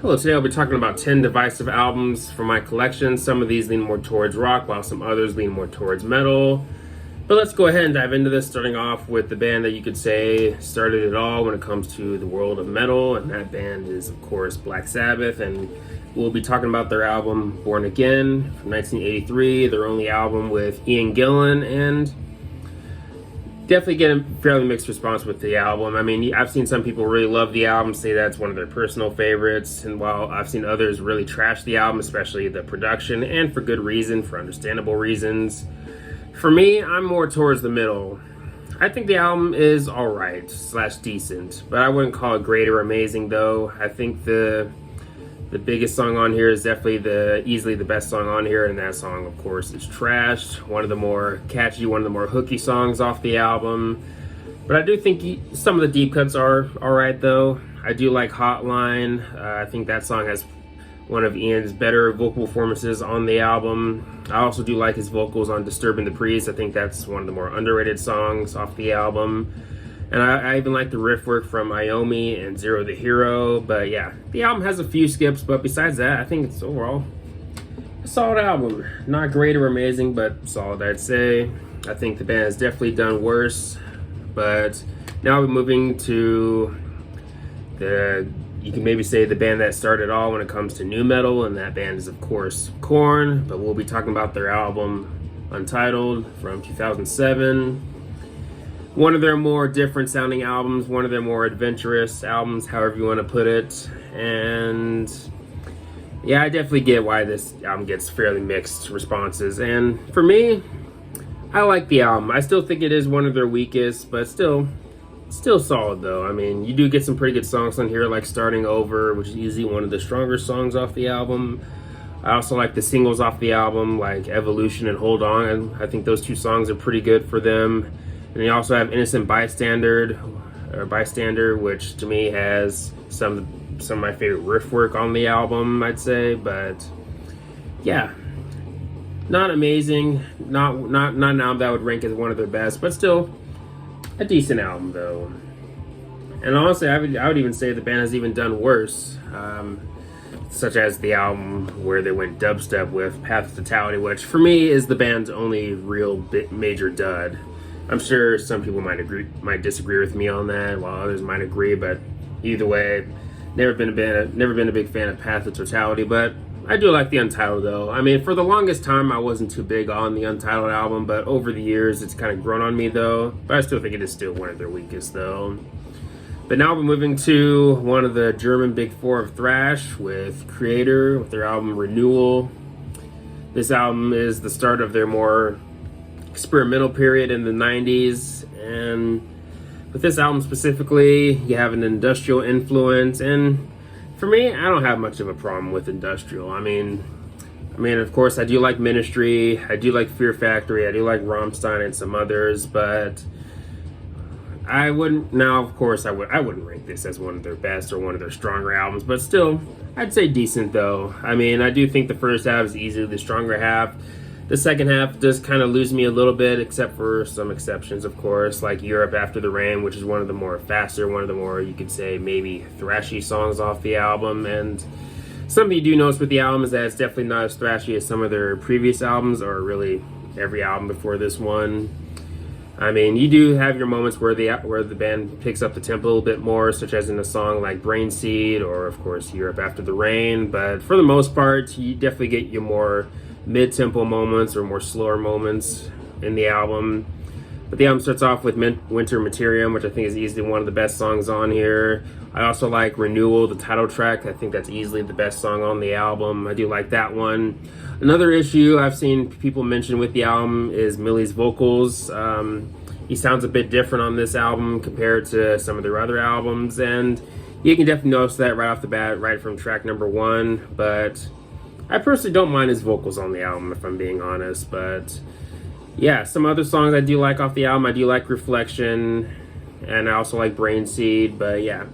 Hello, today I'll be talking about 10 Divisive albums from my collection. Some of these lean more towards rock, while some others lean more towards metal. But let's go ahead and dive into this, starting off with the band that you could say started it all when it comes to the world of metal, and that band is, of course, Black Sabbath, and we'll be talking about their album Born Again from 1983, their only album with Ian Gillan, and definitely get a fairly mixed response with the album. I mean, I've seen some people really love the album, say that's one of their personal favorites, and while I've seen others really trash the album, especially the production, and for good reason, for understandable reasons. For me, I'm more towards the middle. I think the album is alright / decent, but I wouldn't call it great or amazing though. I think the biggest song on here is definitely easily the best song on here, and that song, of course, is Trashed. One of the more catchy, one of the more hooky songs off the album. But I do think some of the deep cuts are alright though. I do like Hotline. I think that song has one of Ian's better vocal performances on the album. I also do like his vocals on Disturbing the Priest. I think that's one of the more underrated songs off the album. And I even like the riff work from Iomi and Zero the Hero. But yeah, the album has a few skips, but besides that, I think it's overall a solid album. Not great or amazing, but solid, I'd say. I think the band has definitely done worse. But now we're moving to you can maybe say the band that started it all when it comes to nu metal, and that band is, of course, Korn. But we'll be talking about their album Untitled from 2007. One of their more different sounding albums, one of their more adventurous albums, however you want to put it. And yeah, I definitely get why this album gets fairly mixed responses. And for me, I like the album. I still think it is one of their weakest, but still solid though. I mean, you do get some pretty good songs on here, like Starting Over, which is easily one of the stronger songs off the album. I also like the singles off the album, like Evolution and Hold On, and I think those two songs are pretty good for them. And you also have Innocent Bystander, which to me has some of my favorite riff work on the album, I'd say. But yeah, not amazing, not an album that I would rank as one of their best, but still a decent album though. And honestly, I would even say the band has even done worse, such as the album where they went dubstep with Path to Totality, which for me is the band's only real major dud. I'm sure some people might disagree with me on that, while others might agree. But either way, never been a big fan of Path to Totality. But I do like the Untitled though. I mean, for the longest time, I wasn't too big on the Untitled album, but over the years, it's kind of grown on me though. But I still think it is still one of their weakest though. But now we're moving to one of the German Big Four of thrash with Creator, with their album Renewal. This album is the start of their more experimental period in the 90s, and with this album specifically, you have an industrial influence, and for me, I don't have much of a problem with industrial. I mean, of course, I do like Ministry, I do like Fear Factory, I do like Rammstein and some others, but I wouldn't rank this as one of their best or one of their stronger albums, but still, I'd say decent though. I mean, I do think the first half is easily the stronger half. The second half does kind of lose me a little bit, except for some exceptions, of course, like Europe After the Rain, which is one of the more faster, one of the more, you could say, maybe thrashy songs off the album. And something you do notice with the album is that it's definitely not as thrashy as some of their previous albums, or really every album before this one. I mean, you do have your moments where the band picks up the tempo a little bit more, such as in a song like Brain Seed, or of course Europe After the Rain. But for the most part, you definitely get your more mid-tempo moments or more slower moments in the album. But the album starts off with Winter Materium, which I think is easily one of the best songs on here. I also like Renewal, the title track. I think that's easily the best song on the album. I do like that one. Another issue I've seen people mention with the album is Millie's vocals. He sounds a bit different on this album compared to some of their other albums, and you can definitely notice that right off the bat, right from track number 1. But I personally don't mind his vocals on the album, if I'm being honest. But yeah, some other songs I do like off the album. I do like Reflection, and I also like Brain Seed. But yeah,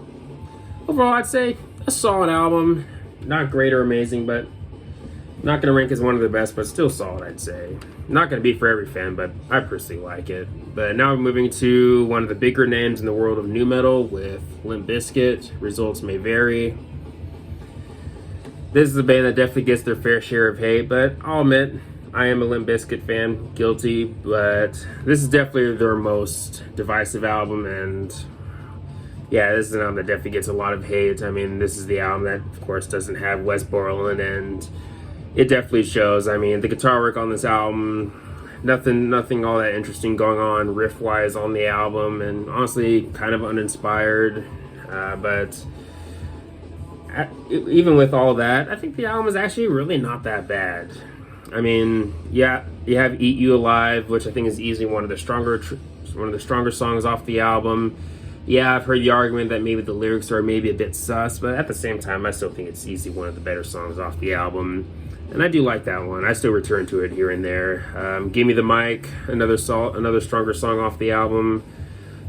overall, I'd say a solid album. Not great or amazing, but not going to rank as one of the best, but still solid, I'd say. Not going to be for every fan, but I personally like it. But now we're moving to one of the bigger names in the world of nu metal with Limp Bizkit. Results may vary. This is a band that definitely gets their fair share of hate, but I'll admit, I am a Limp Bizkit fan, guilty, but this is definitely their most divisive album, and yeah, this is an album that definitely gets a lot of hate. I mean, this is the album that, of course, doesn't have Wes Borland, and it definitely shows. I mean, the guitar work on this album, nothing all that interesting going on riff-wise on the album, and honestly, kind of uninspired, but even with all that, I think the album is actually really not that bad. I mean, yeah, you have "Eat You Alive," which I think is easily one of the stronger songs off the album. Yeah, I've heard the argument that maybe the lyrics are maybe a bit sus, but at the same time, I still think it's easily one of the better songs off the album, and I do like that one. I still return to it here and there. "Give Me the Mic," another stronger song off the album.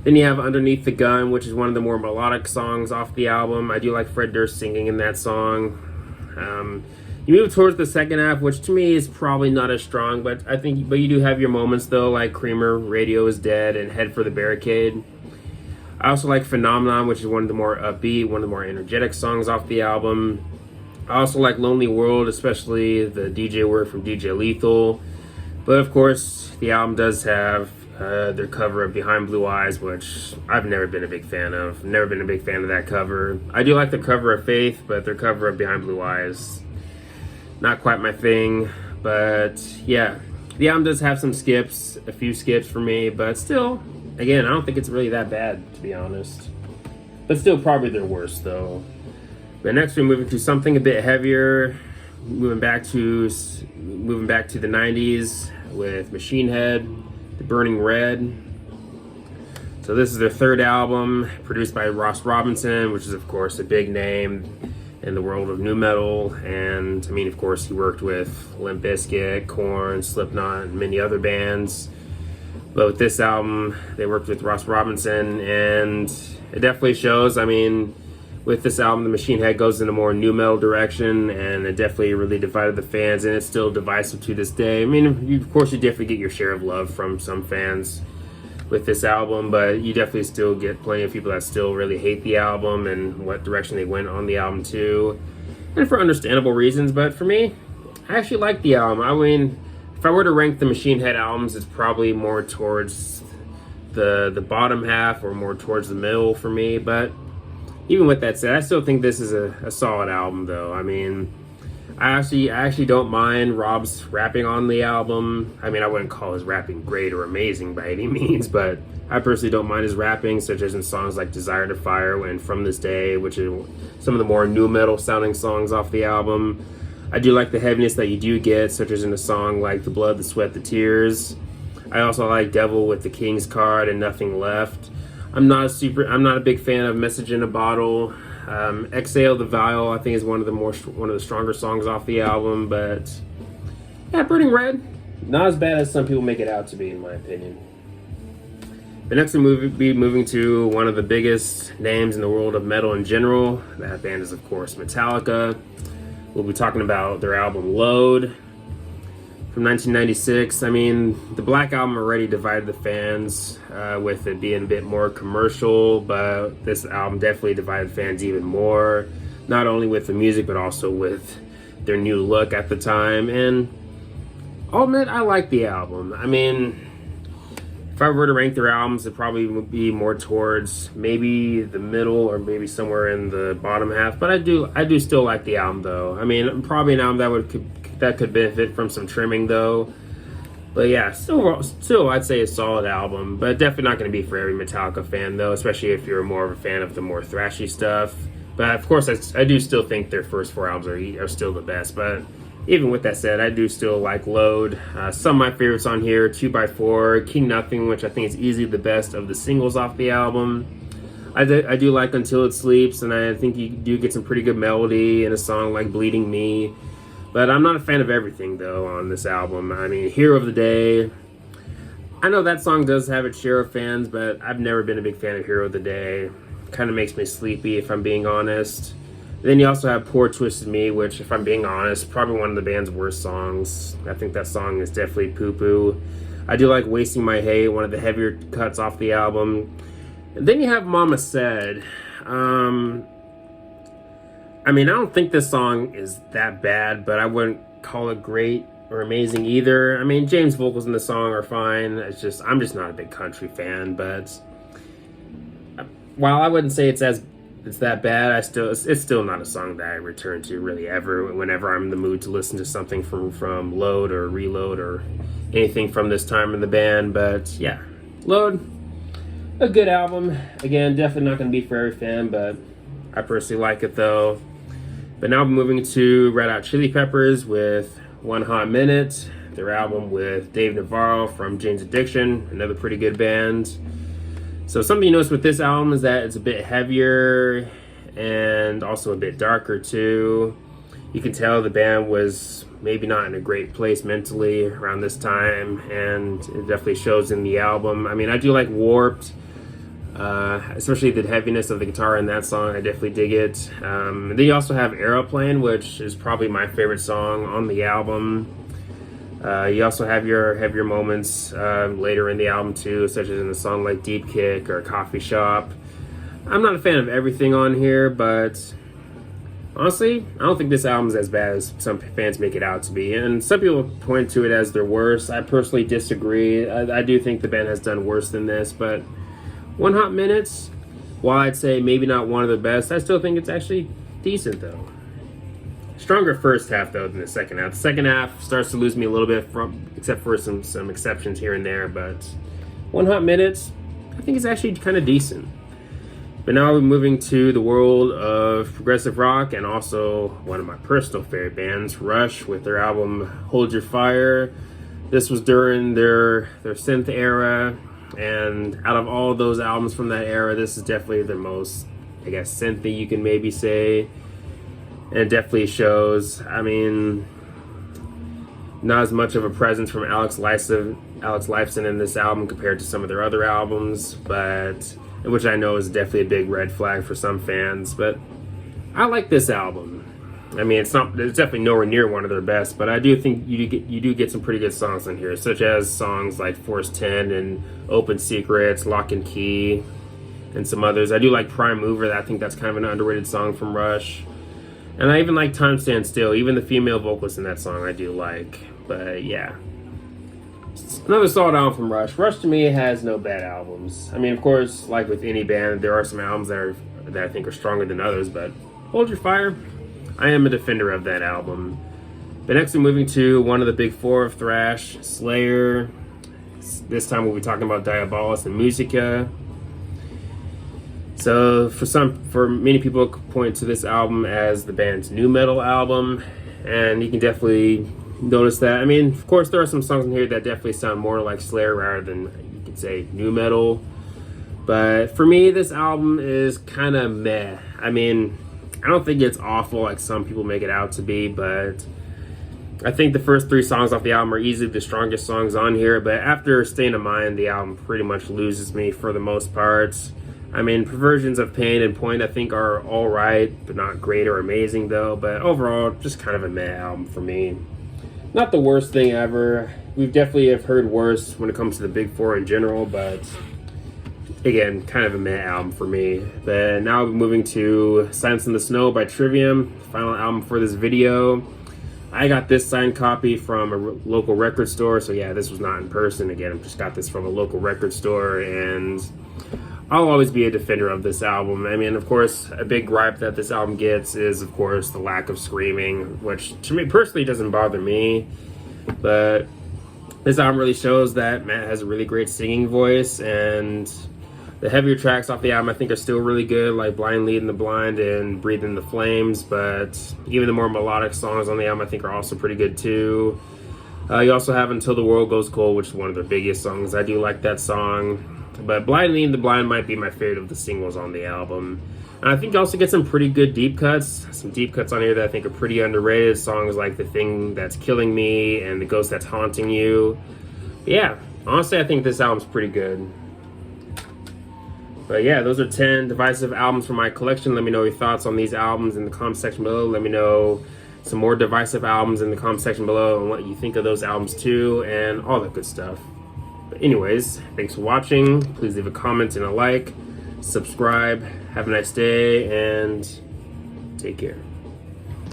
Then you have "Underneath the Gun," which is one of the more melodic songs off the album. I do like Fred Durst singing in that song. You move towards the second half, which to me is probably not as strong, but you do have your moments though, like "Creamer," "Radio Is Dead," and "Head for the Barricade." I also like "Phenomenon," which is one of the more upbeat, one of the more energetic songs off the album. I also like "Lonely World," especially the DJ work from DJ Lethal. But of course, the album does have their cover of "Behind Blue Eyes," which I've never been a big fan of. Never been a big fan of that cover. I do like the cover of "Faith," but their cover of "Behind Blue Eyes," not quite my thing. But yeah, the album does have some skips, a few skips for me, but still, again, I don't think it's really that bad, to be honest. But still probably their worst, though. But next we're moving to something a bit heavier, moving back to the 90s with Machine Head, The Burning Red. So this is their third album, produced by Ross Robinson, which is of course a big name in the world of nu metal. And I mean, of course, he worked with Limp Bizkit, Korn, Slipknot, and many other bands. But with this album, they worked with Ross Robinson, and it definitely shows. I mean, with this album, the Machine Head goes in a more nu metal direction, and it definitely really divided the fans, and it's still divisive to this day. I mean, of course, you definitely get your share of love from some fans with this album, but you definitely still get plenty of people that still really hate the album and what direction they went on the album too, and for understandable reasons. But for me, I actually like the album. I mean, if I were to rank the Machine Head albums, it's probably more towards the bottom half or more towards the middle for me. But even with that said, I still think this is a solid album, though. I mean, I actually don't mind Rob's rapping on the album. I mean, I wouldn't call his rapping great or amazing by any means, but I personally don't mind his rapping, such as in songs like "Desire to Fire" and "From This Day," which is some of the more nu metal sounding songs off the album. I do like the heaviness that you do get, such as in a song like "The Blood, the Sweat, the Tears." I also like "Devil with the King's Card" and "Nothing Left." I'm not a big fan of "Message in a Bottle." "Exhale the Vial" I think is one of the stronger songs off the album, but yeah, "Burning Red," not as bad as some people make it out to be, in my opinion. The next we'll be moving to one of the biggest names in the world of metal in general. That band is, of course, Metallica. We'll be talking about their album "Load" from 1996. I mean, the Black Album already divided the fans with it being a bit more commercial, but this album definitely divided fans even more, not only with the music, but also with their new look at the time. And I'll admit, I like the album. I mean, if I were to rank their albums, it probably would be more towards maybe the middle or maybe somewhere in the bottom half. But I do still like the album, though. I mean, probably an album that could benefit from some trimming, though. But yeah, still I'd say a solid album, but definitely not going to be for every Metallica fan, though, especially if you're more of a fan of the more thrashy stuff. But of course, I do still think their first four albums are still the best. But even with that said, I do still like "Load." Some of my favorites on here: 2x4, "King Nothing," which I think is easily the best of the singles off the album. I do like "Until It Sleeps," and I think you do get some pretty good melody in a song like "Bleeding Me." But I'm not a fan of everything, though, on this album. I mean, "Hero of the Day," I know that song does have its share of fans, but I've never been a big fan of "Hero of the Day." Kind of makes me sleepy, if I'm being honest. Then you also have "Poor Twisted Me," which, if I'm being honest, probably one of the band's worst songs. I think that song is definitely poo-poo. I do like "Wasting My Hate," one of the heavier cuts off the album. And then you have "Mama Said." I mean, I don't think this song is that bad, but I wouldn't call it great or amazing either. I mean, James' vocals in the song are fine. I'm just not a big country fan, but while I wouldn't say it's that bad, it's still not a song that I return to really ever whenever I'm in the mood to listen to something from Load or Reload or anything from this time in the band. But yeah, Load, a good album. Again, definitely not going to be for every fan, but I personally like it though. But now I'm moving to Red Hot Chili Peppers with One Hot Minute, their album with Dave Navarro from Jane's Addiction, another pretty good band. So something you notice with this album is that it's a bit heavier and also a bit darker too. You can tell the band was maybe not in a great place mentally around this time, and it definitely shows in the album. I mean, I do like Warped, especially the heaviness of the guitar in that song. I definitely dig it. Then you also have Aeroplane, which is probably my favorite song on the album. You also have your heavier moments later in the album too, such as in a song like Deep Kick or Coffee Shop. I'm not a fan of everything on here, but honestly, I don't think this album is as bad as some fans make it out to be. And some people point to it as their worst. I personally disagree. I do think the band has done worse than this, but One Hot Minutes, while I'd say maybe not one of the best, I still think it's actually decent though. Stronger first half though than the second half. The second half starts to lose me a little bit, except for some exceptions here and there. But One Hot Minutes, I think it's actually kind of decent. But now we're moving to the world of progressive rock and also one of my personal favorite bands, Rush, with their album Hold Your Fire. This was during their synth era, and out of all those albums from that era, this is definitely the most, I guess, synthy you can maybe say. And it definitely shows. I mean, not as much of a presence from Alex Lifeson in this album compared to some of their other albums, but which I know is definitely a big red flag for some fans. But I like this album. I mean, it's definitely nowhere near one of their best, but I do think you do get some pretty good songs in here, such as songs like Force 10 and Open Secrets, Lock and Key, and some others. I do like Prime Mover. I think that's kind of an underrated song from Rush. And I even like Time Stand Still. Even the female vocalist in that song I do like. But yeah. Another solid album from Rush. Rush to me has no bad albums. I mean, of course, like with any band, there are some albums that I think are stronger than others. But Hold Your Fire, I am a defender of that album. But next we're moving to one of the big four of thrash, Slayer. This time we'll be talking about Diabolus and Musica. So for many people point to this album as the band's new metal album, and you can definitely notice that. I mean, of course, there are some songs in here that definitely sound more like Slayer rather than, you could say, new metal. But for me, this album is kind of meh. I mean, I don't think it's awful like some people make it out to be, but I think the first three songs off the album are easily the strongest songs on here. But after Stain of Mind, the album pretty much loses me for the most part. I mean, Perversions of Pain and Point I think are alright, but not great or amazing though. But overall, just kind of a meh album for me. Not the worst thing ever. We've definitely have heard worse when it comes to the big four in general, but again, kind of a meh album for me. But now we're moving to Silence in the Snow by Trivium, the final album for this video. I got this signed copy from a local record store, so yeah, this was not in person. Again, I just got this from a local record store, and I'll always be a defender of this album. I mean, of course, a big gripe that this album gets is, of course, the lack of screaming, which to me personally doesn't bother me. But this album really shows that Matt has a really great singing voice, and the heavier tracks off the album I think are still really good, like Blind Leading the Blind and Breathe in the Flames. But even the more melodic songs on the album I think are also pretty good too. You also have Until the World Goes Cold, which is one of their biggest songs. I do like that song. But Blind Leading the Blind might be my favorite of the singles on the album. And I think you also get some pretty good deep cuts. Some deep cuts on here that I think are pretty underrated. Songs like The Thing That's Killing Me and The Ghost That's Haunting You. But yeah, honestly, I think this album's pretty good. But yeah, those are 10 Divisive albums from my collection. Let me know your thoughts on these albums in the comment section below. Let me know some more Divisive albums in the comment section below and what you think of those albums too, and all that good stuff. But anyways, thanks for watching. Please leave a comment and a like. Subscribe. Have a nice day and take care.